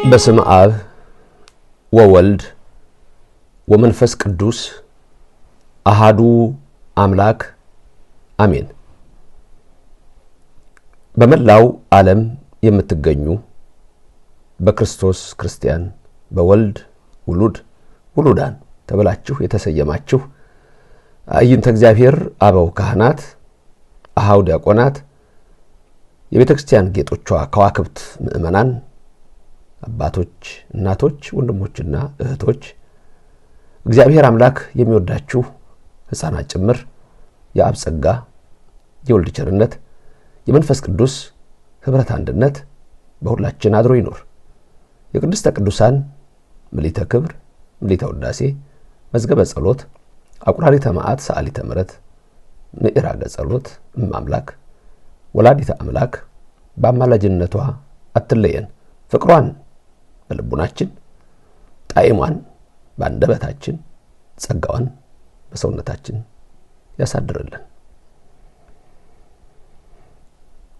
በስመ አብ ወወልድ ወመንፈስ ቅዱስ አሃዱ አምላክ አሜን። በመላው ዓለም የምትገኙ በክርስቶስ ክርስቲያን በወልድ ውሉዳን ተብላችሁ የተሰየማችሁ አይንተ እግዚአብሔር አበው ካህናት አሃው ዲያቆናት የቤተክርስቲያን ጌጦቿ ከዋክብት ምእመናን አባቶች እናቶች ወንድሞችና እህቶች እግዚአብሔር አምላክ የሚወዳችሁ ሕፃናት ጭምር የአብ ጸጋ የወልድ ቸርነት የመንፈስ ቅዱስ ህብረት አንድነት በሁላችን አድሮ ይኖር። የቅድስተ ቅዱሳን ምልዕተ ክብር ምልዕተ ውዳሴ መዝገበ ጸሎት አቁራሪተ መዓት ሰዓሊተ ምሕረት ምዕራገ ጸሎት እማምላክ ወላዲተ አምላክ በአማላጅነቷ አትለየን። ፍቅሯን በልቡናችን ጣዕሟን በአንደበታችን ጸጋዋን በሰውነታችን ያሳድርልን።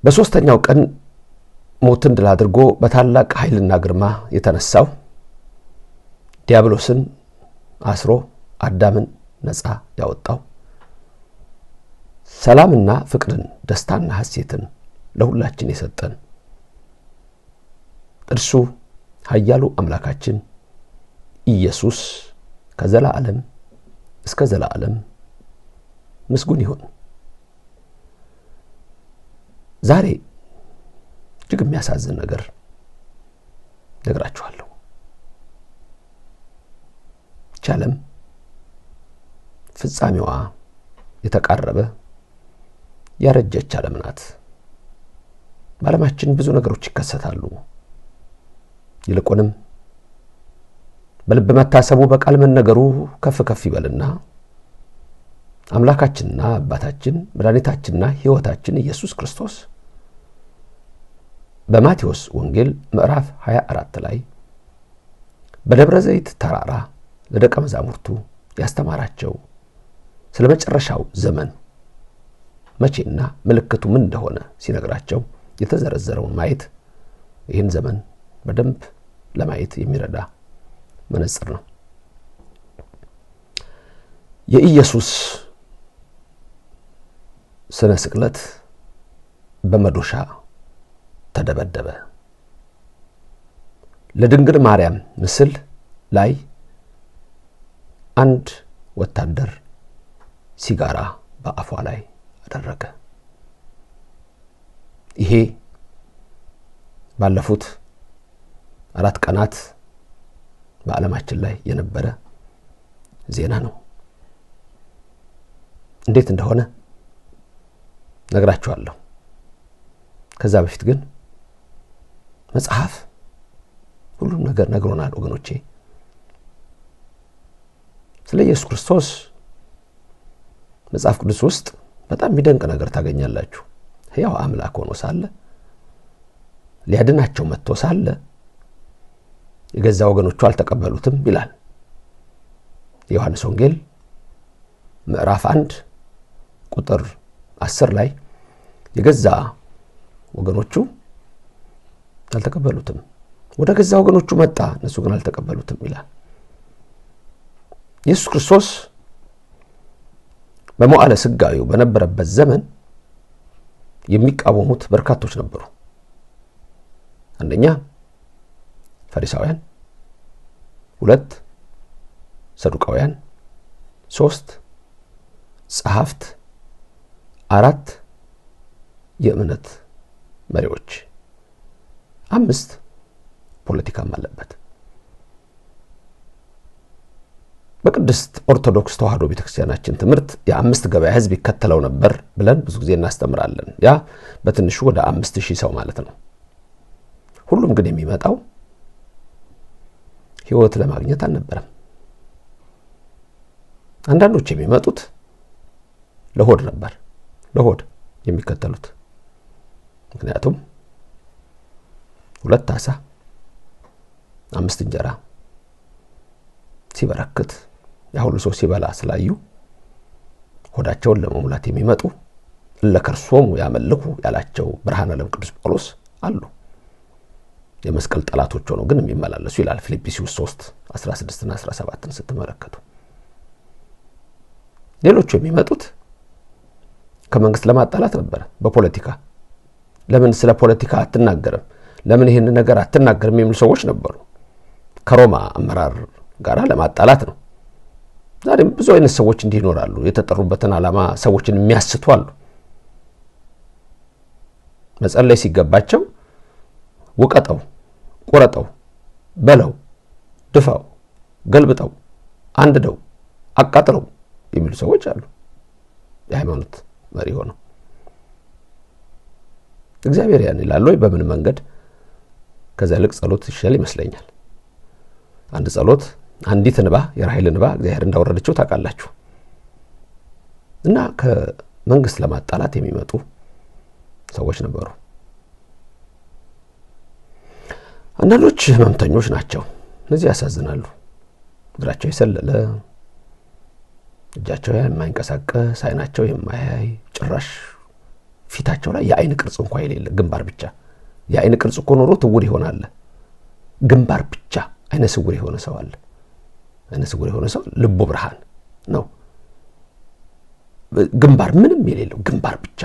በሶስተኛው ቀን ሞትን ድል አድርጎ በታላቅ ኃይልና ግርማ የተነሳው ዲያብሎስን አስሮ አዳምን ነፃ ያወጣው ሰላምና ፍቅርን ደስታና ሐሴትን ለሁላችን የሰጠን እርሱ ኃያሉ አምላካችን ኢየሱስ ከዘላለም እስከ ዘላለም ምስጉን ይሁን። ዛሬ እጅግ የሚያሳዝን ነገር ነግራችኋለሁ። ቻለም ፍጻሜዋ የተቃረበ ያረጀች ዓለም ናት። በዓለማችን ብዙ ነገሮች ይከሰታሉ። ይልቁንም በልብ መታሰቡ በቃል መነገሩ ከፍ ከፍ ይበልና አምላካችንና አባታችን መድኃኒታችንና ሕይወታችን ኢየሱስ ክርስቶስ በማቴዎስ ወንጌል ምዕራፍ 24 ላይ በደብረ ዘይት ተራራ ለደቀ መዛሙርቱ ያስተማራቸው ስለ መጨረሻው ዘመን መቼና ምልክቱ ምን እንደሆነ ሲነግራቸው የተዘረዘረውን ማየት ይህን ዘመን በደንብ ለማየት የሚረዳ መነጽር ነው። የኢየሱስ ስነ ስቅለት በመዶሻ ተደበደበ። ለድንግል ማርያም ምስል ላይ አንድ ወታደር ሲጋራ በአፏ ላይ አደረገ። ይሄ ባለፉት 4 ቀናት በዓለማችን ላይ የነበረ ዜና ነው። እንዴት እንደሆነ ነግራችኋለሁ። ከዛ በፊት ግን መጽሐፍ ሁሉም ነገር ነግሮናል ወገኖቼ። ስለ ኢየሱስ ክርስቶስ መጽሐፍ ቅዱስ ውስጥ በጣም የሚደንቅ ነገር ታገኛላችሁ። ሕያው አምላክ ሆኖ ሳለ ሊያድናቸው መጥቶ ሳለ የገዛ ወገኖቹ አልተቀበሉትም ይላል። የዮሐንስ ወንጌል ምዕራፍ 1 ቁጥር 10 ላይ የገዛ ወገኖቹ አልተቀበሉትም፣ ወደ ገዛ ወገኖቹ መጣ፣ እነሱ ግን አልተቀበሉትም ይላል። ኢየሱስ ክርስቶስ በመዋዕለ ሥጋዌው በነበረበት ዘመን የሚቃወሙት በርካቶች ነበሩ። አንደኛ ፈሪሳውያን፣ 2 ሰዱቃውያን፣ 3 ጸሐፍት፣ 4 የእምነት መሪዎች፣ 5 ፖለቲካም አለበት። በቅድስት ኦርቶዶክስ ተዋሕዶ ቤተክርስቲያናችን ትምህርት የ5 ገበያ ሕዝብ ይከተለው ነበር ብለን ብዙ ጊዜ እናስተምራለን። ያ በትንሹ ወደ 5000 ሰው ማለት ነው። ሁሉም ግን የሚመጣው ሕይወት ለማግኘት አልነበረም። አንዳንዶች የሚመጡት ለሆድ ነበር፣ ለሆድ የሚከተሉት። ምክንያቱም 2 ዓሣ 5 እንጀራ ሲበረክት ያሁሉ ሰው ሲበላ ስላዩ ሆዳቸውን ለመሙላት የሚመጡ ለከርሶሙ ያመልኩ ያላቸው ብርሃነ ዓለም ቅዱስ ጳውሎስ አሉ። የመስቀል ጠላቶች ሆነው ግን የሚመላለሱ ይላል ፊልጵስዩስ 3:16 እና 17ን ስትመለከቱ። ሌሎቹ የሚመጡት ከመንግስት ለማጣላት ነበር በፖለቲካ። ለምን ስለ ፖለቲካ አትናገርም? ለምን ይሄን ነገር አትናገርም? የሚሉ ሰዎች ነበሩ። ከሮማ አመራር ጋር ለማጣላት ነው። ዛሬም ብዙ አይነት ሰዎች እንዲህ ይኖራሉ። የተጠሩበትን ዓላማ ሰዎችን የሚያስቱ አሉ። መጸለይ ሲገባቸው ውቀጠው፣ ቁረጠው፣ በለው፣ ድፋው፣ ገልብጠው፣ አንድደው፣ አቃጥለው የሚሉ ሰዎች አሉ። የሃይማኖት መሪ ሆነው እግዚአብሔር ያን ይላል ወይ? በምን መንገድ? ከዛ ልቅ ጸሎት ይሻል ይመስለኛል። አንድ ጸሎት፣ አንዲት እንባ፣ የራሔል እንባ እግዚአብሔር እንዳወረደችው ታውቃላችሁ። እና ከመንግስት ለማጣላት የሚመጡ ሰዎች ነበሩ። አንዳንዶች ህመምተኞች ናቸው። እነዚህ ያሳዝናሉ። እግራቸው የሰለለ፣ እጃቸው የማይንቀሳቀስ፣ አይናቸው የማያይ፣ ጭራሽ ፊታቸው ላይ የአይን ቅርጽ እንኳን የሌለ ግንባር ብቻ። የአይን ቅርጽ እኮ ኖሮ ትውር ይሆናል። ግንባር ብቻ አይነ ስውር የሆነ ሰው አለ። አይነ ስውር የሆነ ሰው ልቡ ብርሃን ነው። ግንባር ምንም የሌለው ግንባር ብቻ፣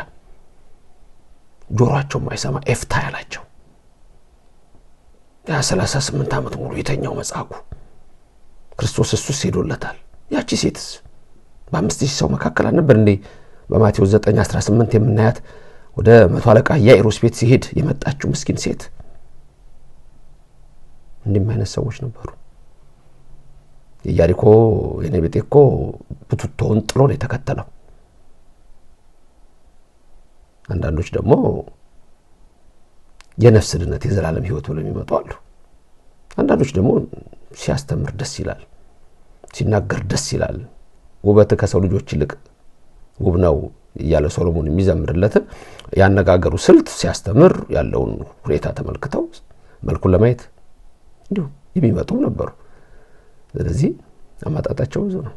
ጆሮአቸው የማይሰማ ኤፍታ ያላቸው 38 ዓመት ሙሉ የተኛው መጻጉ ክርስቶስ እሱስ ሄዶለታል። ያቺ ሴትስ በ5000 ሰው መካከል አልነበር እንዴ? በማቴዎስ 9:18 የምናያት ወደ 100 አለቃ ያኢሮስ ቤት ሲሄድ የመጣችው ምስኪን ሴት። እንዲህ አይነት ሰዎች ነበሩ። የኢያሪኮ የነቢጤ እኮ ቡትቶውን ጥሎ ነው የተከተለው። አንዳንዶች ደግሞ የነፍስ ድነት የዘላለም ሕይወት ብለው የሚመጡ አሉ። አንዳንዶች ደግሞ ሲያስተምር ደስ ይላል፣ ሲናገር ደስ ይላል፣ ውበት ከሰው ልጆች ይልቅ ውብ ነው እያለ ሶሎሞን የሚዘምርለት ያነጋገሩ ስልት ሲያስተምር ያለውን ሁኔታ ተመልክተው መልኩን ለማየት እንዲሁ የሚመጡ ነበሩ። ስለዚህ አማጣጣቸው ብዙ ነው።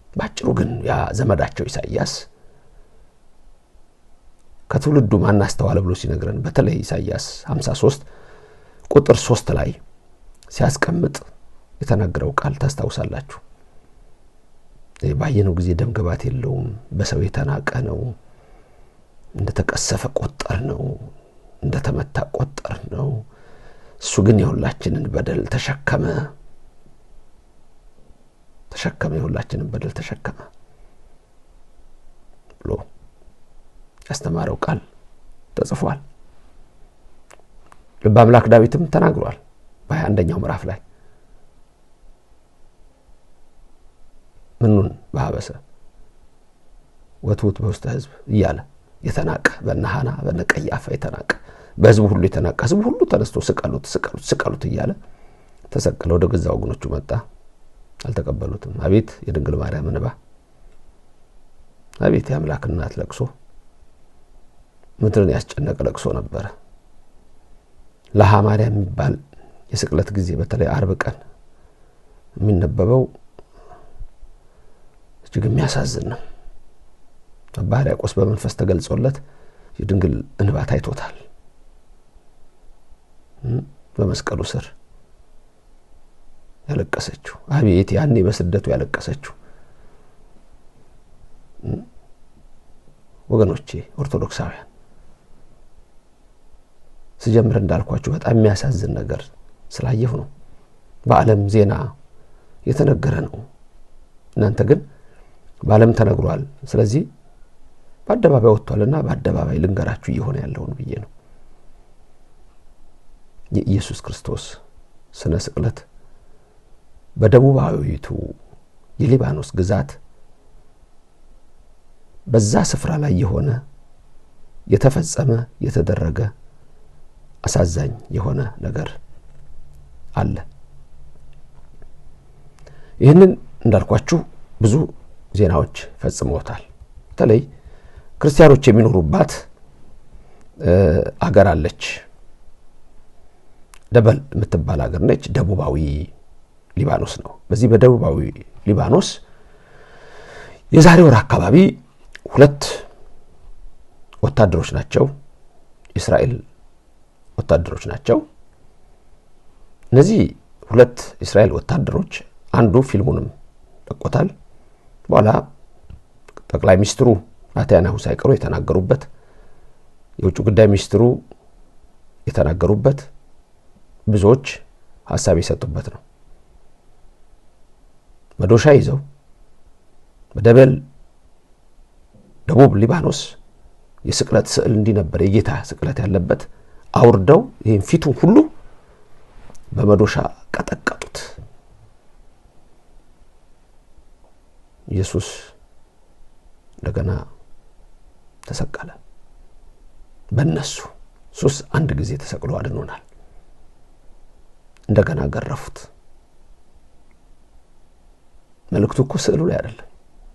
ባጭሩ ግን ያ ዘመዳቸው ኢሳይያስ ከትውልዱ ማን አስተዋለ ብሎ ሲነግረን በተለይ ኢሳይያስ 53 ቁጥር 3 ላይ ሲያስቀምጥ የተናገረው ቃል ታስታውሳላችሁ። ባየነው ጊዜ ደም ግባት የለውም፣ በሰው የተናቀ ነው፣ እንደተቀሰፈ ቆጠር ነው፣ እንደተመታ ቆጠር ነው፣ እሱ ግን የሁላችንን በደል ተሸከመ፣ የሁላችንን በደል ተሸከመ ብሎ ያስተማረው ቃል ተጽፏል። ልበ አምላክ ዳዊትም ተናግሯል በ21ኛው ምዕራፍ ላይ ምኑን በሀበሰ ወትውት በውስተ ሕዝብ እያለ የተናቀ በነሐና በነቀያፋ የተናቀ በሕዝቡ ሁሉ የተናቀ ሕዝቡ ሁሉ ተነስቶ ስቀሉት እያለ ተሰቀለ። ወደ ገዛ ወገኖቹ መጣ፣ አልተቀበሉትም። አቤት የድንግል ማርያም እንባ፣ አቤት የአምላክ እናት ለቅሶ፣ ምድርን ያስጨነቀ ለቅሶ ነበረ። ለሃ ማርያም የሚባል የስቅለት ጊዜ በተለይ ዓርብ ቀን የሚነበበው እጅግ የሚያሳዝን ነው። አባ ሕርያቆስ በመንፈስ ተገልጾለት የድንግል እንባ ታይቶታል። በመስቀሉ ስር ያለቀሰችው አቤት ያኔ በስደቱ ያለቀሰችው። ወገኖቼ ኦርቶዶክሳውያን ስጀምር እንዳልኳችሁ በጣም የሚያሳዝን ነገር ስላየሁ ነው። በዓለም ዜና የተነገረ ነው። እናንተ ግን በዓለም ተነግሯል። ስለዚህ በአደባባይ ወጥቷልና በአደባባይ ልንገራችሁ እየሆነ ያለውን ብዬ ነው። የኢየሱስ ክርስቶስ ስነ ስቅለት በደቡባዊቱ የሊባኖስ ግዛት በዛ ስፍራ ላይ የሆነ የተፈጸመ የተደረገ አሳዛኝ የሆነ ነገር አለ። ይህንን እንዳልኳችሁ ብዙ ዜናዎች ፈጽመውታል። በተለይ ክርስቲያኖች የሚኖሩባት አገር አለች። ደበል የምትባል አገር ነች። ደቡባዊ ሊባኖስ ነው። በዚህ በደቡባዊ ሊባኖስ የዛሬ ወር አካባቢ 2 ወታደሮች ናቸው፣ እስራኤል ወታደሮች ናቸው። እነዚህ ሁለት እስራኤል ወታደሮች አንዱ ፊልሙንም ለቆታል። በኋላ ጠቅላይ ሚኒስትሩ ናታንያሁ ሳይቀሩ የተናገሩበት የውጭ ጉዳይ ሚኒስትሩ የተናገሩበት ብዙዎች ሐሳብ የሰጡበት ነው። መዶሻ ይዘው በደቡብ ሊባኖስ የስቅለት ስዕል እንዲነበር የጌታ ስቅለት ያለበት አውርደው ይሄን ፊቱን ሁሉ በመዶሻ ቀጠቀጡት። ኢየሱስ እንደገና ተሰቀለ። በእነሱ ኢየሱስ አንድ ጊዜ ተሰቅሎ አድኖናል። እንደገና ገረፉት። መልእክቱ እኮ ስዕሉ ላይ አይደለም፣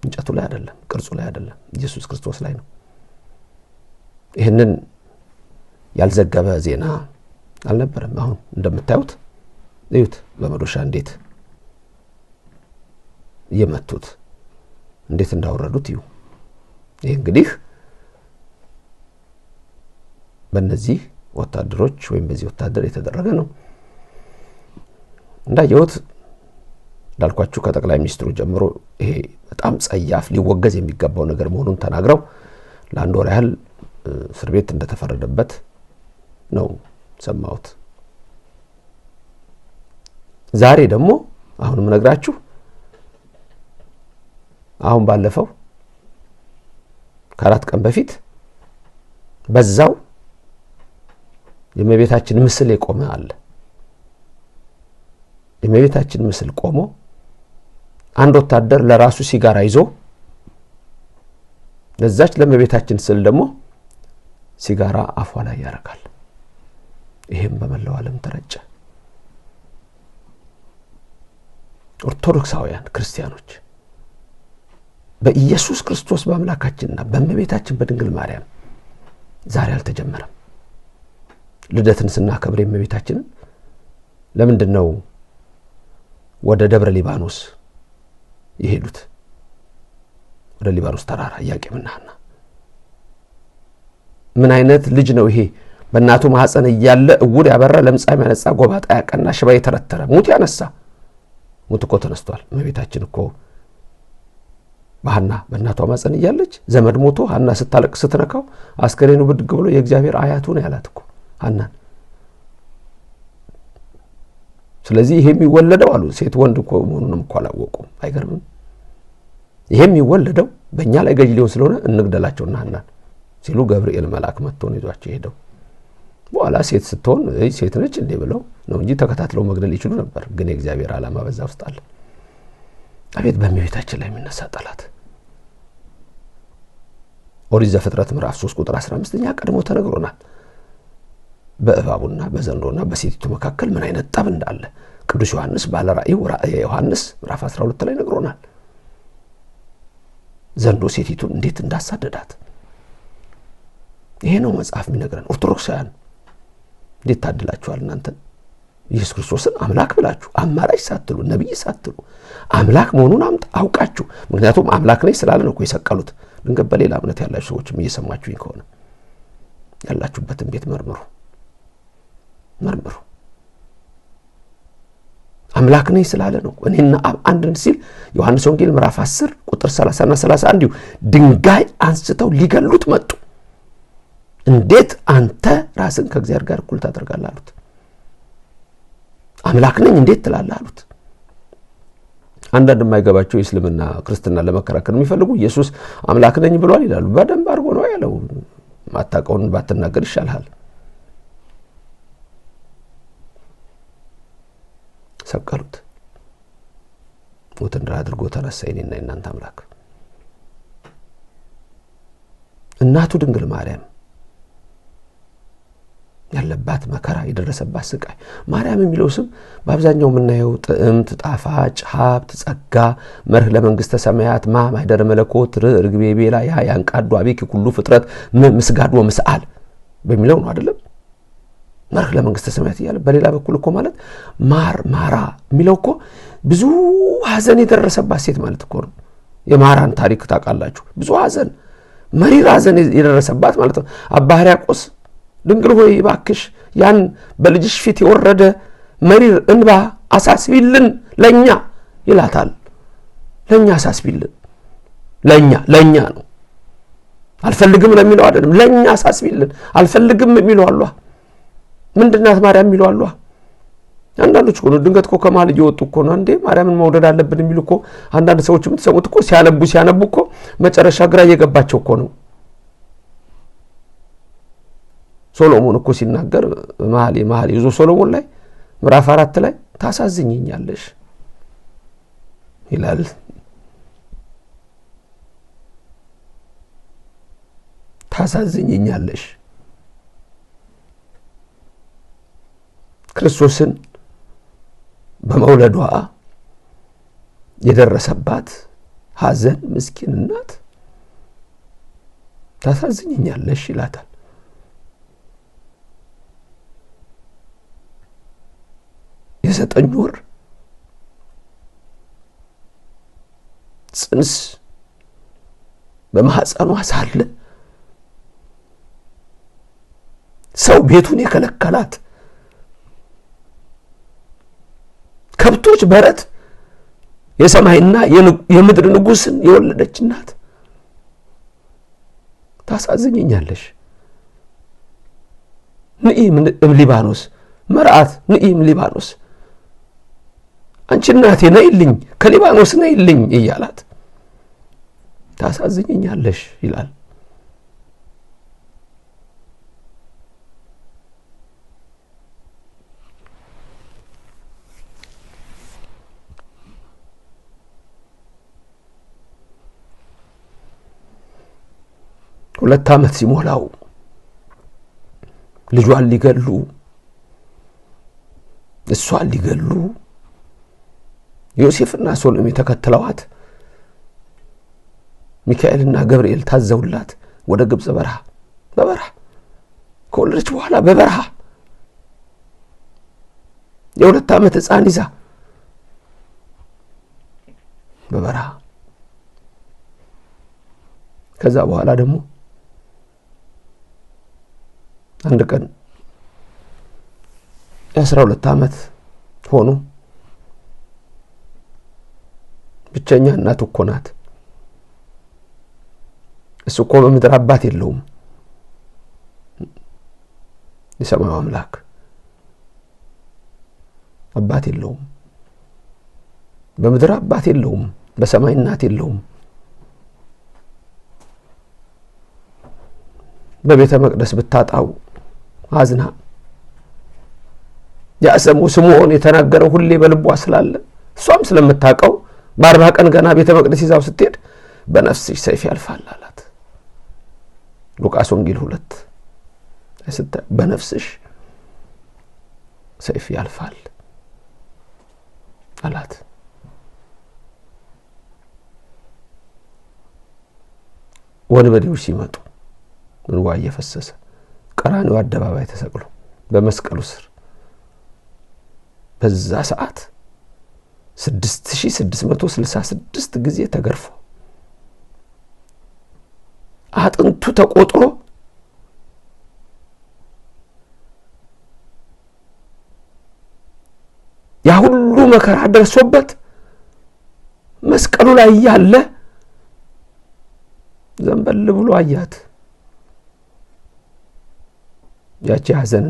እንጨቱ ላይ አይደለም፣ ቅርጹ ላይ አይደለም፣ ኢየሱስ ክርስቶስ ላይ ነው። ይህንን ያልዘገበ ዜና አልነበረም። አሁን እንደምታዩት እዩት፣ በመዶሻ እንዴት እየመቱት እንዴት እንዳወረዱት እዩ። ይህ እንግዲህ በእነዚህ ወታደሮች ወይም በዚህ ወታደር የተደረገ ነው። እንዳየሁት እንዳልኳችሁ ከጠቅላይ ሚኒስትሩ ጀምሮ ይሄ በጣም ጸያፍ ሊወገዝ የሚገባው ነገር መሆኑን ተናግረው ለአንድ ወር ያህል እስር ቤት እንደተፈረደበት ነው ሰማሁት። ዛሬ ደግሞ አሁንም ነግራችሁ አሁን ባለፈው ከአራት ቀን በፊት በዛው የእመቤታችን ምስል የቆመ አለ። የእመቤታችን ምስል ቆሞ አንድ ወታደር ለራሱ ሲጋራ ይዞ ለዛች ለእመቤታችን ስዕል ደግሞ ሲጋራ አፏ ላይ ያረጋል። ይሄም በመላው ዓለም ተረጨ። ኦርቶዶክሳውያን ክርስቲያኖች በኢየሱስ ክርስቶስ በአምላካችንና በእመቤታችን በድንግል ማርያም ዛሬ አልተጀመረም። ልደትን ስናከብር የእመቤታችንን ለምንድነው ወደ ደብረ ሊባኖስ የሄዱት? ወደ ሊባኖስ ተራራ ኢያቄምና ሐና። ምን አይነት ልጅ ነው ይሄ? በእናቱ ማህፀን እያለ እውር ያበራ፣ ለምጻም ያነጻ፣ ጎባጣ ያቀና፣ ሽባ የተረተረ፣ ሙት ያነሳ። ሙት እኮ ተነስቷል። እመቤታችን እኮ በሐና በእናቷ ማህፀን እያለች ዘመድ ሞቶ ሐና ስታለቅስ ስትነካው አስከሬኑ ብድግ ብሎ የእግዚአብሔር አያቱ ነው ያላት እኮ ሐናን። ስለዚህ ይሄ የሚወለደው አሉ ሴት ወንድ እኮ መሆኑንም እኮ አላወቁም። አይገርምም? ይሄ የሚወለደው በእኛ ላይ ገዥ ሊሆን ስለሆነ እንግደላቸውና ሐናን ሲሉ ገብርኤል መልአክ መጥቶ ነው ይዟቸው ሄደው። በኋላ ሴት ስትሆን ሴት ነች እንዴ ብለው ነው እንጂ ተከታትለው መግደል ይችሉ ነበር። ግን የእግዚአብሔር ዓላማ በዛ ውስጥ አለ። አቤት በእመቤታችን ላይ የሚነሳ ጠላት! ኦሪት ዘፍጥረት ምዕራፍ 3 ቁጥር 15ኛ ቀድሞ ተነግሮናል። በእባቡና በዘንዶና በሴቲቱ መካከል ምን አይነት ጠብ እንዳለ ቅዱስ ዮሐንስ ባለ ራእዩ ራእየ ዮሐንስ ምዕራፍ 12 ላይ ነግሮናል። ዘንዶ ሴቲቱን እንዴት እንዳሳደዳት ይሄ ነው መጽሐፍ የሚነግረን። ኦርቶዶክሳውያን እንዴት ታድላችኋል እናንተ! ኢየሱስ ክርስቶስን አምላክ ብላችሁ አማራጭ ሳትሉ ነብይ ሳትሉ አምላክ መሆኑን አውቃችሁ፣ ምክንያቱም አምላክ ነኝ ስላለ ነው እኮ የሰቀሉት። ድንገት በሌላ እምነት ያላችሁ ሰዎችም እየሰማችሁኝ ከሆነ ያላችሁበትን ቤት መርምሩ። አምላክ ነኝ ስላለ ነው። እኔና አብ አንድ ነን ሲል ዮሐንስ ወንጌል ምዕራፍ 10 ቁጥር 30 እና 31 ድንጋይ አንስተው ሊገሉት መጡ። እንዴት አንተ ራስን ከእግዚአብሔር ጋር እኩል ታደርጋለህ አሉት። አምላክ ነኝ እንዴት ትላለህ አሉት። አንዳንድ የማይገባቸው እስልምና ክርስትና ለመከራከር የሚፈልጉ ኢየሱስ አምላክ ነኝ ብሏል ይላሉ። በደንብ አድርጎ ነው ያለው። ማታውቀውን ባትናገር ይሻልሃል። ሰቀሉት። ሞት እንደ አድርጎ ተነሳ። የኔና የናንተ አምላክ እናቱ ድንግል ማርያም ያለባት መከራ የደረሰባት ስቃይ። ማርያም የሚለው ስም በአብዛኛው የምናየው ጥዕምት፣ ጣፋጭ፣ ሀብት፣ ጸጋ፣ መርህ ለመንግስተ ሰማያት፣ ማኅደረ መለኮት፣ ርግቤ ቤላ ያ ያንቃዱ አቤኪ ሁሉ ፍጥረት ምስጋድ ወምስአል በሚለው ነው አይደለም? መርህ ለመንግስተ ሰማያት እያለ በሌላ በኩል እኮ ማለት ማራ የሚለው እኮ ብዙ ሐዘን የደረሰባት ሴት ማለት እኮ ነው። የማራን ታሪክ ታውቃላችሁ? ብዙ ሐዘን፣ መሪር ሐዘን የደረሰባት ማለት ነው። አባ ሕርያቆስ ድንግል ሆይ እባክሽ ያን በልጅሽ ፊት የወረደ መሪር እንባ አሳስቢልን ለኛ ይላታል። ለኛ አሳስቢልን፣ ለኛ ነው። አልፈልግም ለሚለው አይደለም። ለኛ አሳስቢልን። አልፈልግም የሚለው አሏ ምንድናት ማርያም የሚለው አሏ። አንዳንዶች እኮ ነው ድንገት እኮ ከማል እየወጡ እኮ ነው እንዴ ማርያምን መውደድ አለብን የሚሉ እኮ አንዳንድ ሰዎች የምትሰሙት እኮ ሲያነቡ እኮ መጨረሻ ግራ እየገባቸው እኮ ነው። ሶሎሞን እኮ ሲናገር መኃልየ ይዞ ሶሎሞን ላይ ምዕራፍ 4 ላይ ታሳዝኝኛለሽ ይላል። ታሳዝኝኛለሽ ክርስቶስን በመውለዷ የደረሰባት ሐዘን ምስኪን እናት ታሳዝኝኛለሽ ይላታል። የ9 ወር ጽንስ በማህፀኗ ሳለ ሰው ቤቱን የከለከላት ከብቶች በረት የሰማይና የምድር ንጉስን የወለደች እናት ታሳዝኝኛለሽ። ንኢም ሊባኖስ መርዓት ንኢም ሊባኖስ አንቺ እናቴ ነይልኝ ከሊባኖስ ነይልኝ እያላት ታሳዝኝኛለሽ ይላል። ሁለት ዓመት ሲሞላው ልጇን ሊገሉ እሷን ሊገሉ ዮሴፍና ሶሎሜ ተከተለዋት ሚካኤልና ገብርኤል ታዘውላት ወደ ግብጽ በበረሃ ከወለደች በኋላ በበረሃ የ2 ዓመት ሕፃን ይዛ በበረሃ ከዛ በኋላ ደግሞ አንድ ቀን 12 ዓመት ሆኖ ብቸኛ እናት እኮ ናት። እሱ እኮ በምድር አባት የለውም። የሰማዩ አምላክ አባት የለውም። በምድር አባት የለውም። በሰማይ እናት የለውም። በቤተ መቅደስ ብታጣው አዝና ያሰሙ ስምዖን የተናገረው ሁሌ በልቧ ስላለ እሷም ስለምታቀው በ40 ቀን ገና ቤተ መቅደስ ይዛው ስትሄድ በነፍስሽ ሰይፍ ያልፋል አላት። ሉቃስ ወንጌል 2 በነፍስሽ ሰይፍ ያልፋል አላት። ወንበዴዎች ሲመጡ እንባ እየፈሰሰ ቀራንዮ አደባባይ ተሰቅሎ በመስቀሉ ስር በዛ ሰዓት 6666 ጊዜ ተገርፎ አጥንቱ ተቆጥሮ ያ ሁሉ መከራ ደርሶበት መስቀሉ ላይ ያለ ዘንበል ብሎ አያት። ያቺ ሐዘን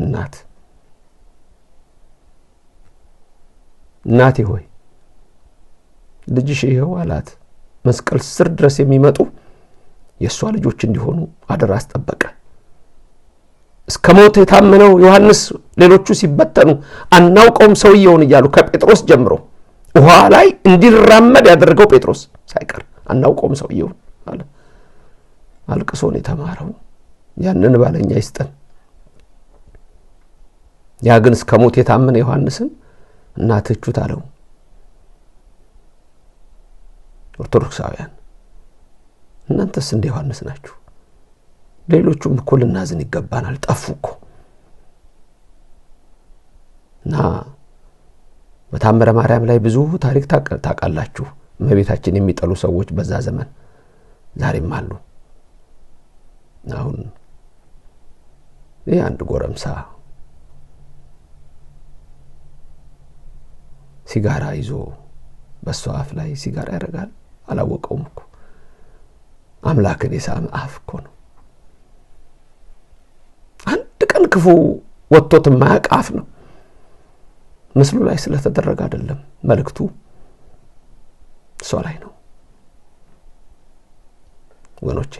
እናቴ ሆይ ልጅሽ ይሄው አላት። መስቀል ስር ድረስ የሚመጡ የሷ ልጆች እንዲሆኑ አደራ አስጠበቀ። እስከ ሞት የታመነው ዮሐንስ ሌሎቹ ሲበተኑ አናውቀውም ሰውየውን እያሉ ከጴጥሮስ ጀምሮ ውሃ ላይ እንዲራመድ ያደረገው ጴጥሮስ ሳይቀር አናውቀውም ሰውየውን አለ። አልቅሶን የተማረው ያንን ባለኛ ይስጠን። ያ ግን እስከ ሞት የታመነ ዮሐንስን እናትቹት አለው። ኦርቶዶክሳውያን እናንተስ እንደ ዮሐንስ ናችሁ። ሌሎቹም እኮ ልናዝን ይገባናል። ጠፉ እኮ እና በታምረ ማርያም ላይ ብዙ ታሪክ ታውቃላችሁ። እመቤታችን የሚጠሉ ሰዎች በዛ ዘመን ዛሬም አሉ። አሁን ይህ አንድ ጎረምሳ ሲጋራ ይዞ በሷ አፍ ላይ ሲጋራ ያደርጋል? አላወቀውም እኮ። አምላክን የሳመ አፍ እኮ ነው። አንድ ቀን ክፉ ወጥቶት የማያውቅ አፍ ነው። ምስሉ ላይ ስለተደረገ አይደለም፣ መልእክቱ እሷ ላይ ነው። ወገኖቼ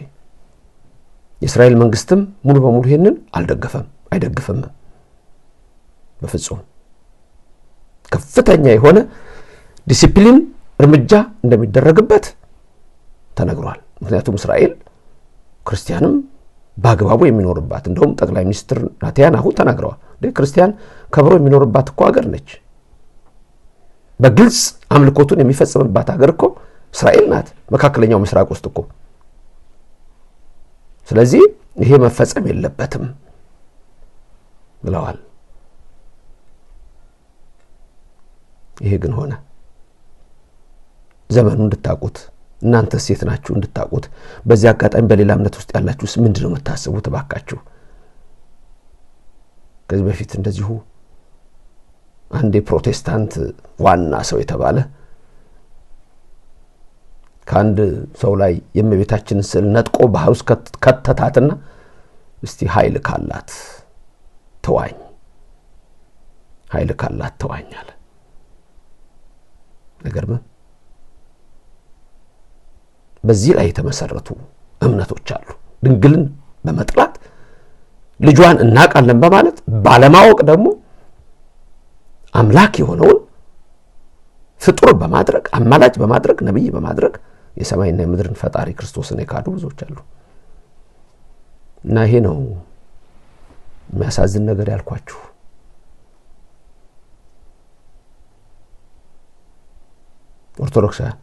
የእስራኤል መንግስትም ሙሉ በሙሉ ይሄንን አልደገፈም፣ አይደግፍም በፍጹም። ከፍተኛ የሆነ ዲሲፕሊን እርምጃ እንደሚደረግበት ተነግሯል። ምክንያቱም እስራኤል ክርስቲያንም በአግባቡ የሚኖርባት፣ እንደውም ጠቅላይ ሚኒስትር ናታንያሁ ተናግረዋል። ክርስቲያን ከብሮ የሚኖርባት እኮ ሀገር ነች። በግልጽ አምልኮቱን የሚፈጽምባት ሀገር እኮ እስራኤል ናት፣ መካከለኛው ምስራቅ ውስጥ እኮ። ስለዚህ ይሄ መፈጸም የለበትም ብለዋል። ይሄ ግን ሆነ። ዘመኑ እንድታቁት፣ እናንተ ሴት ናችሁ እንድታቁት፣ በዚህ አጋጣሚ በሌላ እምነት ውስጥ ያላችሁስ ምንድነው የምታስቡት? ባካችሁ ከዚህ በፊት እንደዚሁ አንድ የፕሮቴስታንት ዋና ሰው የተባለ ከአንድ ሰው ላይ የእመቤታችንን ስዕል ነጥቆ ባህር ውስጥ ከተታትና እስቲ ኃይል ካላት ተዋኝ፣ ኃይል ካላት ተዋኝ አለ። ነገር ግን በዚህ ላይ የተመሰረቱ እምነቶች አሉ። ድንግልን በመጥላት ልጇን እናቃለን በማለት ባለማወቅ ደግሞ አምላክ የሆነውን ፍጡር በማድረግ አማላጅ በማድረግ ነብይ በማድረግ የሰማይና የምድርን ፈጣሪ ክርስቶስን የካዱ ብዙዎች አሉ። እና ይሄ ነው የሚያሳዝን ነገር ያልኳችሁ። ኦርቶዶክሳውያን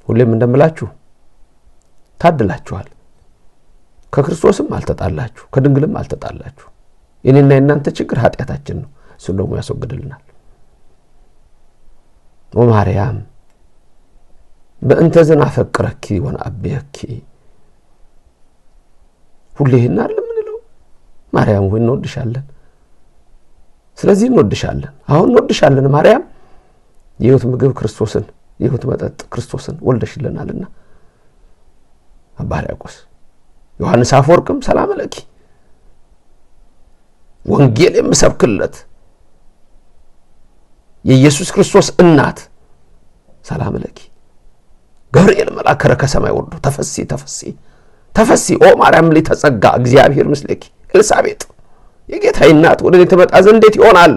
ሁሌም እንደምላችሁ ታድላችኋል። ከክርስቶስም አልተጣላችሁ፣ ከድንግልም አልተጣላችሁ። የኔና የናንተ ችግር ኃጢአታችን ነው። እሱ ደግሞ ያስወግድልናል። ወማርያም በእንተ ዘናፈቅረኪ ወነአብየኪ፣ ሁሌ ይናር ለምንለው ማርያም ሆይ እንወድሻለን። ስለዚህ እንወድሻለን። አሁን እንወድሻለን ማርያም፣ የሕይወት ምግብ ክርስቶስን፣ የሕይወት መጠጥ ክርስቶስን ወልደሽልናልና። አባ ሕርያቆስ ዮሐንስ አፈወርቅም ሰላም ለኪ፣ ወንጌል የምሰብክለት የኢየሱስ ክርስቶስ እናት ሰላም ለኪ። ገብርኤል መልአክ ከሰማይ ወርዶ ተፈሲ ተፈሲ ተፈሲ ኦ ማርያም ለተጸጋ እግዚአብሔር ምስለኪ። ኤልሳቤጥ የጌታዬ እናት ወደ እኔ ትመጣ ዘንድ እንዴት ይሆናል?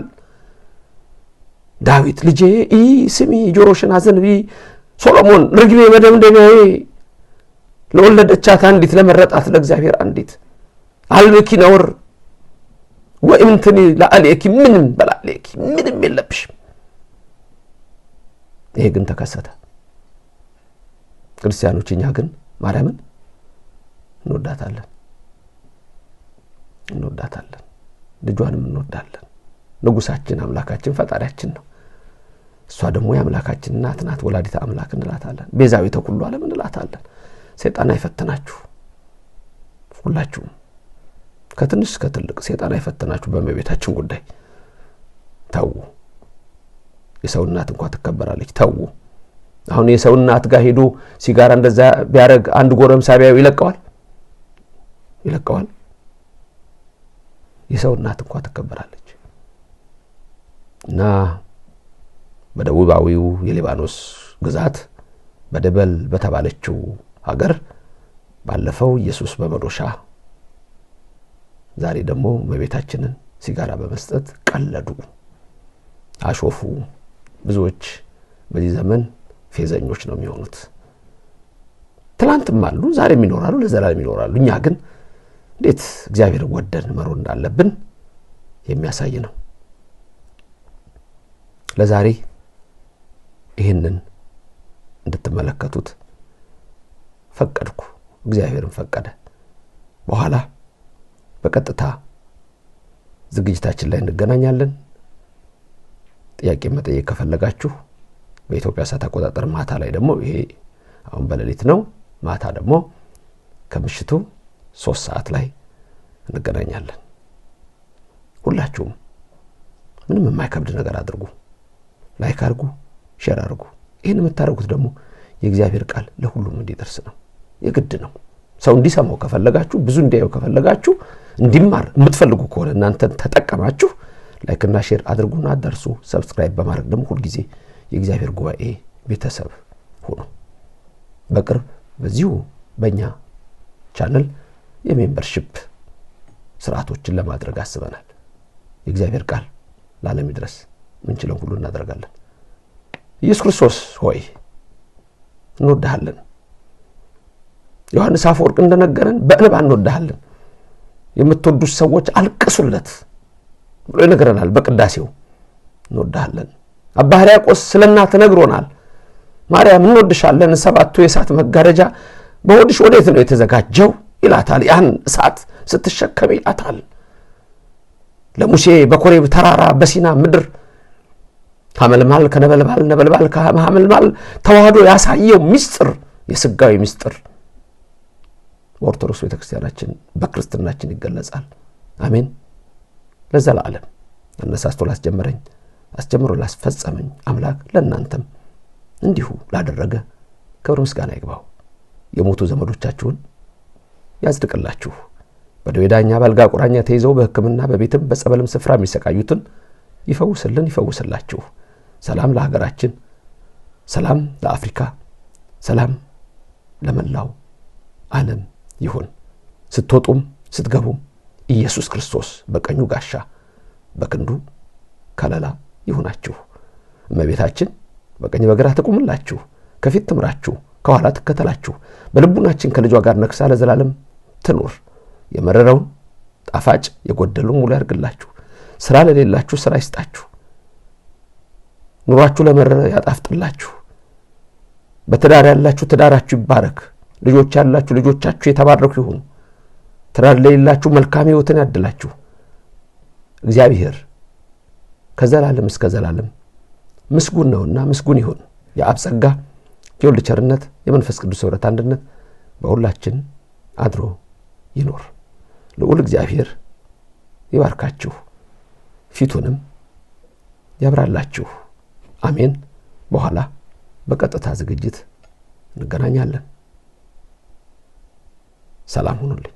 ዳዊት ልጄ ስሚ ጆሮሽን አዘንቢ፣ ሶሎሞን ርግቤ መደምደሚያዬ ለወለደቻት አንዲት ለመረጣት ለእግዚአብሔር አንዲት አልብኪ ነውር ወእምትኒ ለአሌኪ፣ ምንም በላሌኪ ምንም የለብሽም። ይሄ ግን ተከሰተ። ክርስቲያኖች እኛ ግን ማርያምን እንወዳታለን፣ እንወዳታለን፣ ልጇንም እንወዳለን። ንጉሳችን አምላካችን ፈጣሪያችን ነው። እሷ ደግሞ የአምላካችን እናት ናት። ወላዲተ አምላክ እንላታለን፣ ቤዛዊተ ኩሉ ዓለም እንላታለን። ሰይጣን አይፈተናችሁ፣ ሁላችሁም ከትንሽ እስከ ትልቅ ሰይጣን አይፈተናችሁ። በእመቤታችን ጉዳይ ተው። የሰው እናት እንኳን ትከበራለች። ተው። አሁን የሰው እናት ጋር ሄዶ ሲጋራ እንደዛ ቢያረግ አንድ ጎረምሳ ቢያዩ ይለቀዋል? ይለቀዋል? የሰው እናት እንኳን ትከበራለች። እና በደቡባዊው የሊባኖስ ግዛት በደበል በተባለችው ሀገር ባለፈው ኢየሱስ በመዶሻ ዛሬ ደግሞ እመቤታችንን ሲጋራ በመስጠት ቀለዱ፣ አሾፉ። ብዙዎች በዚህ ዘመን ፌዘኞች ነው የሚሆኑት። ትላንትም አሉ፣ ዛሬም ይኖራሉ፣ ለዘላለም ይኖራሉ። እኛ ግን እንዴት እግዚአብሔር ወደን መሮን እንዳለብን የሚያሳይ ነው። ለዛሬ ይሄንን እንድትመለከቱት ፈቀድኩ፣ እግዚአብሔርን ፈቀደ። በኋላ በቀጥታ ዝግጅታችን ላይ እንገናኛለን። ጥያቄ መጠየቅ ከፈለጋችሁ በኢትዮጵያ ሰዓት አቆጣጠር ማታ ላይ ደግሞ ይሄ አሁን በሌሊት ነው፣ ማታ ደግሞ ከምሽቱ 3 ሰዓት ላይ እንገናኛለን። ሁላችሁም ምንም የማይከብድ ነገር አድርጉ። ላይክ አድርጉ፣ ሼር አድርጉ። ይህን የምታደርጉት ደግሞ የእግዚአብሔር ቃል ለሁሉም እንዲደርስ ነው። የግድ ነው። ሰው እንዲሰማው ከፈለጋችሁ፣ ብዙ እንዲያየው ከፈለጋችሁ፣ እንዲማር የምትፈልጉ ከሆነ እናንተን ተጠቀማችሁ ላይክና ሼር አድርጉና አዳርሱ። ሰብስክራይብ በማድረግ ደግሞ ሁሉ ጊዜ የእግዚአብሔር ጉባኤ ቤተሰብ ሆኑ። በቅርብ በዚሁ በእኛ ቻናል የሜምበርሺፕ ስርዓቶችን ለማድረግ አስበናል። የእግዚአብሔር ቃል ለዓለም ይድረስ። ምንችለው ሁሉ እናደርጋለን። ኢየሱስ ክርስቶስ ሆይ እንወድሃለን። ዮሐንስ አፈወርቅ እንደነገረን በእንባ እንወድሃለን። የምትወዱት ሰዎች አልቅሱለት ብሎ ይነግረናል በቅዳሴው። እንወድሃለን። አባ ሕርያቆስ ስለናት ነግሮናል። ማርያም እንወድሻለን፣ ሰባቱ የእሳት መጋረጃ በሆድሽ ወዴት ነው የተዘጋጀው ይላታል። ያን እሳት ስትሸከም ይላታል። ለሙሴ በኮሬብ ተራራ በሲና ምድር ሐመልማል ከነበልባል ነበልባል ከሐመልማል ተዋህዶ ያሳየው ምስጢር የሥጋዊ ምስጢር በኦርቶዶክስ ቤተክርስቲያናችን በክርስትናችን ይገለጻል። አሜን። ለዘላለም አነሳስቶ ላስጀመረኝ አስጀምሮ ላስፈጸመኝ አምላክ ለእናንተም እንዲሁ ላደረገ ክብር ምስጋና ይግባው። የሞቱ ዘመዶቻችሁን ያጽድቅላችሁ። በደዌ ዳኛ በአልጋ ቁራኛ ተይዘው በሕክምና በቤትም በጸበልም ስፍራ የሚሰቃዩትን ይፈውስልን፣ ይፈውስላችሁ። ሰላም ለሀገራችን፣ ሰላም ለአፍሪካ፣ ሰላም ለመላው ዓለም ይሁን። ስትወጡም ስትገቡም ኢየሱስ ክርስቶስ በቀኙ ጋሻ በክንዱ ከለላ ይሁናችሁ። እመቤታችን በቀኝ በግራ ትቁምላችሁ፣ ከፊት ትምራችሁ፣ ከኋላ ትከተላችሁ። በልቡናችን ከልጇ ጋር ነግሳ ለዘላለም ትኑር። የመረረውን ጣፋጭ የጎደሉን ሙሉ ያርግላችሁ። ስራ ለሌላችሁ ስራ ይስጣችሁ። ኑሯችሁ ለመረረ ያጣፍጥላችሁ። በትዳር ያላችሁ ትዳራችሁ ይባረክ። ልጆች ያላችሁ ልጆቻችሁ የተባረኩ ይሁኑ። ትዳር ለሌላችሁ መልካም ሕይወትን ያድላችሁ። እግዚአብሔር ከዘላለም እስከ ዘላለም ምስጉን ነውና ምስጉን ይሁን። የአብ ጸጋ የወልድ ቸርነት የመንፈስ ቅዱስ ኅብረት አንድነት በሁላችን አድሮ ይኖር። ልዑል እግዚአብሔር ይባርካችሁ፣ ፊቱንም ያብራላችሁ። አሜን። በኋላ በቀጥታ ዝግጅት እንገናኛለን። ሰላም ሁኑልኝ።